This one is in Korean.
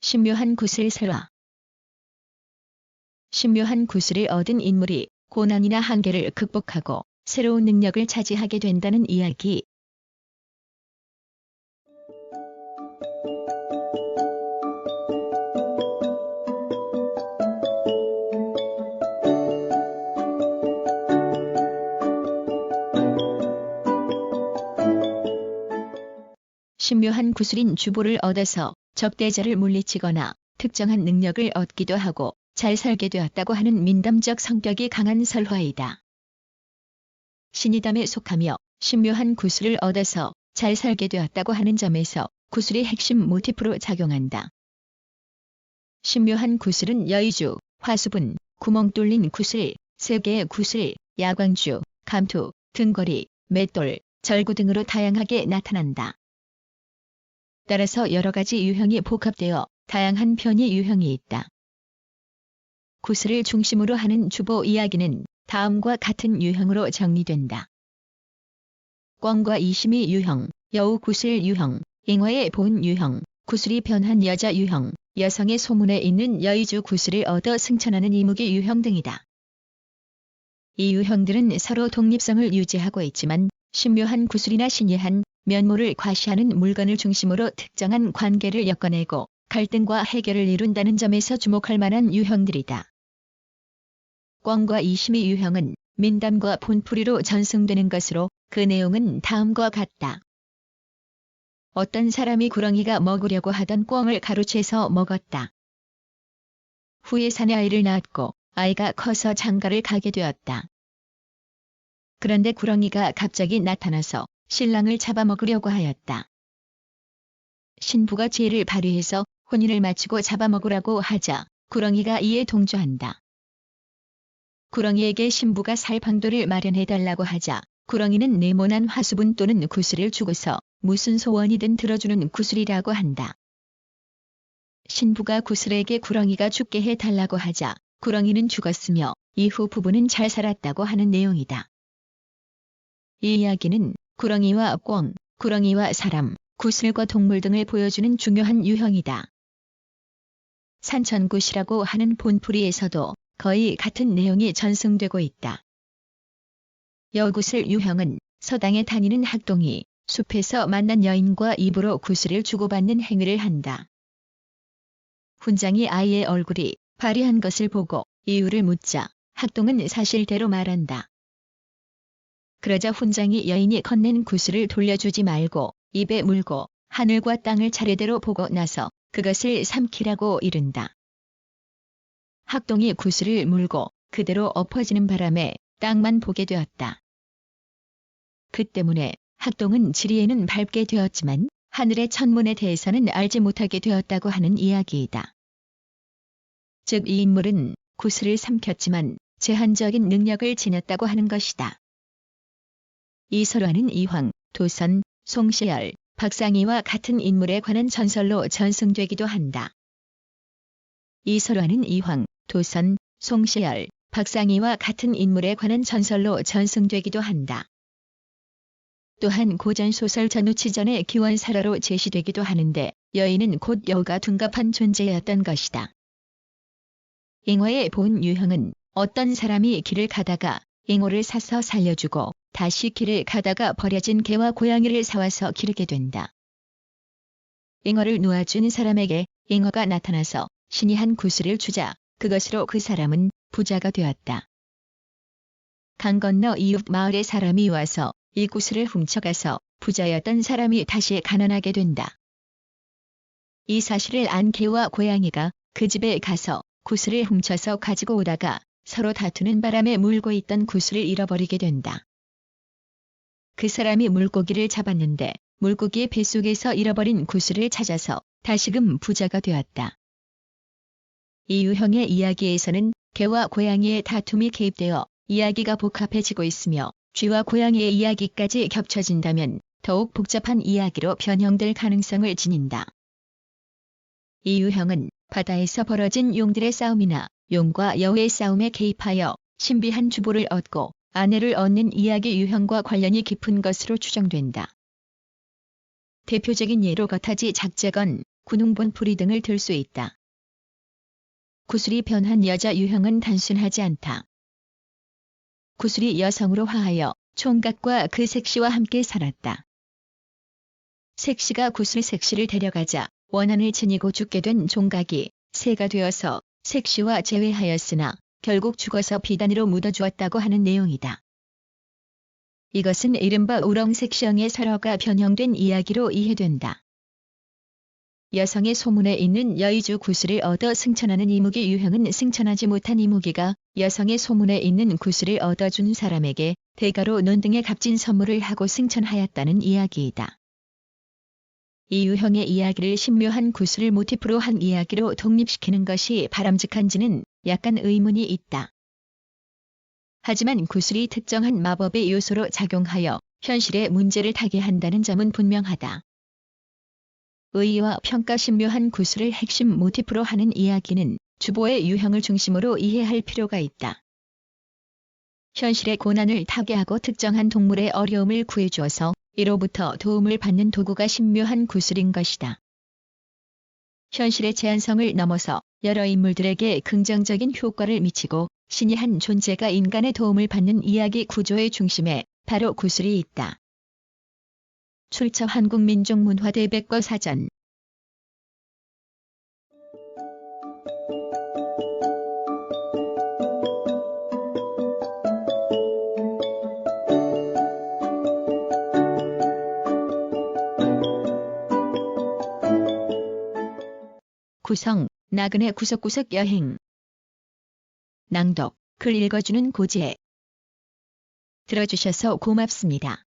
신묘한 구슬설화. 신묘한 구슬을 얻은 인물이 고난이나 한계를 극복하고 새로운 능력을 차지하게 된다는 이야기. 신묘한 구슬인 주보를 얻어서 적대자를 물리치거나 특정한 능력을 얻기도 하고 잘 살게 되었다고 하는 민담적 성격이 강한 설화이다. 신이담에 속하며 신묘한 구슬을 얻어서 잘 살게 되었다고 하는 점에서 구슬이 핵심 모티프로 작용한다. 신묘한 구슬은 여의주, 화수분, 구멍 뚫린 구슬, 세개의 구슬, 야광주, 감투, 등거리, 맷돌, 절구 등으로 다양하게 나타난다. 따라서 여러 가지 유형이 복합되어 다양한 편의 유형이 있다. 구슬을 중심으로 하는 주보 이야기는 다음과 같은 유형으로 정리된다. 꿩과 이심이 유형, 여우 구슬 유형, 잉어의 본 유형, 구슬이 변한 여자 유형, 여성의 소문에 있는 여의주 구슬을 얻어 승천하는 이무기 유형 등이다. 이 유형들은 서로 독립성을 유지하고 있지만 신묘한 구슬이나 신예한 면모를 과시하는 물건을 중심으로 특정한 관계를 엮어내고 갈등과 해결을 이룬다는 점에서 주목할 만한 유형들이다. 꿩과 이심이 유형은 민담과 본풀이로 전승되는 것으로 그 내용은 다음과 같다. 어떤 사람이 구렁이가 먹으려고 하던 꿩을 가로채서 먹었다. 후에 산에 아이를 낳았고 아이가 커서 장가를 가게 되었다. 그런데 구렁이가 갑자기 나타나서 신랑을 잡아먹으려고 하였다. 신부가 지혜를 발휘해서 혼인을 마치고 잡아먹으라고 하자 구렁이가 이에 동조한다. 구렁이에게 신부가 살 방도를 마련해달라고 하자 구렁이는 네모난 화수분 또는 구슬을 주고서 무슨 소원이든 들어주는 구슬이라고 한다. 신부가 구슬에게 구렁이가 죽게 해달라고 하자 구렁이는 죽었으며 이후 부부는 잘 살았다고 하는 내용이다. 이 이야기는 구렁이와 꿩, 구렁이와 사람, 구슬과 동물 등을 보여주는 중요한 유형이다. 산천굿이라고 하는 본풀이에서도 거의 같은 내용이 전승되고 있다. 여구슬 유형은 서당에 다니는 학동이 숲에서 만난 여인과 입으로 구슬을 주고받는 행위를 한다. 훈장이 아이의 얼굴이 파리한 것을 보고 이유를 묻자 학동은 사실대로 말한다. 그러자 훈장이 여인이 건넨 구슬을 돌려주지 말고 입에 물고 하늘과 땅을 차례대로 보고 나서 그것을 삼키라고 이른다. 학동이 구슬을 물고 그대로 엎어지는 바람에 땅만 보게 되었다. 그 때문에 학동은 지리에는 밟게 되었지만 하늘의 천문에 대해서는 알지 못하게 되었다고 하는 이야기이다. 즉 이 인물은 구슬을 삼켰지만 제한적인 능력을 지녔다고 하는 것이다. 이 설화는 이황, 도선, 송시열, 박상희와 같은 인물에 관한 전설로 전승되기도 한다. 이 설화는 이황, 도선, 송시열, 박상희와 같은 인물에 관한 전설로 전승되기도 한다. 또한 고전소설 전우치전의 기원설화로 제시되기도 하는데 여인은 곧 여우가 둔갑한 존재였던 것이다. 잉어의 본 유형은 어떤 사람이 길을 가다가 잉어를 사서 살려주고 다시 길을 가다가 버려진 개와 고양이를 사와서 기르게 된다. 잉어를 놓아준 사람에게 잉어가 나타나서 신이 한 구슬을 주자 그것으로 그 사람은 부자가 되었다. 강 건너 이웃 마을의 사람이 와서 이 구슬을 훔쳐가서 부자였던 사람이 다시 가난하게 된다. 이 사실을 안 개와 고양이가 그 집에 가서 구슬을 훔쳐서 가지고 오다가 서로 다투는 바람에 물고 있던 구슬을 잃어버리게 된다. 그 사람이 물고기를 잡았는데 물고기의 뱃속에서 잃어버린 구슬을 찾아서 다시금 부자가 되었다. 이 유형의 이야기에서는 개와 고양이의 다툼이 개입되어 이야기가 복합해지고 있으며 쥐와 고양이의 이야기까지 겹쳐진다면 더욱 복잡한 이야기로 변형될 가능성을 지닌다. 이 유형은 바다에서 벌어진 용들의 싸움이나 용과 여우의 싸움에 개입하여 신비한 주보를 얻고 아내를 얻는 이야기 유형과 관련이 깊은 것으로 추정된다. 대표적인 예로 거타지 작제건, 구능본풀이 등을 들 수 있다. 구슬이 변한 여자 유형은 단순하지 않다. 구슬이 여성으로 화하여 총각과 그 색시와 함께 살았다. 색시가 구슬 색시를 데려가자 원한을 지니고 죽게 된 총각이 새가 되어서 색시와 재회하였으나 결국 죽어서 비단위로 묻어주었다고 하는 내용이다. 이것은 이른바 우렁색시형의 설화가 변형된 이야기로 이해된다. 여성의 소문에 있는 여의주 구슬을 얻어 승천하는 이무기 유형은 승천하지 못한 이무기가 여성의 소문에 있는 구슬을 얻어준 사람에게 대가로 논등의 값진 선물을 하고 승천하였다는 이야기이다. 이 유형의 이야기를 신묘한 구슬을 모티프로 한 이야기로 독립시키는 것이 바람직한지는 약간 의문이 있다. 하지만 구슬이 특정한 마법의 요소로 작용하여 현실의 문제를 타개한다는 점은 분명하다. 의의와 평가 신묘한 구슬을 핵심 모티프로 하는 이야기는 주보의 유형을 중심으로 이해할 필요가 있다. 현실의 고난을 타개하고 특정한 동물의 어려움을 구해주어서 이로부터 도움을 받는 도구가 신묘한 구슬인 것이다. 현실의 제한성을 넘어서 여러 인물들에게 긍정적인 효과를 미치고 신이 한 존재가 인간의 도움을 받는 이야기 구조의 중심에 바로 구슬이 있다. 출처 한국민족문화대백과 사전. 구성, 나그네 구석구석 여행. 낭독, 글 읽어주는 고지혜. 들어주셔서 고맙습니다.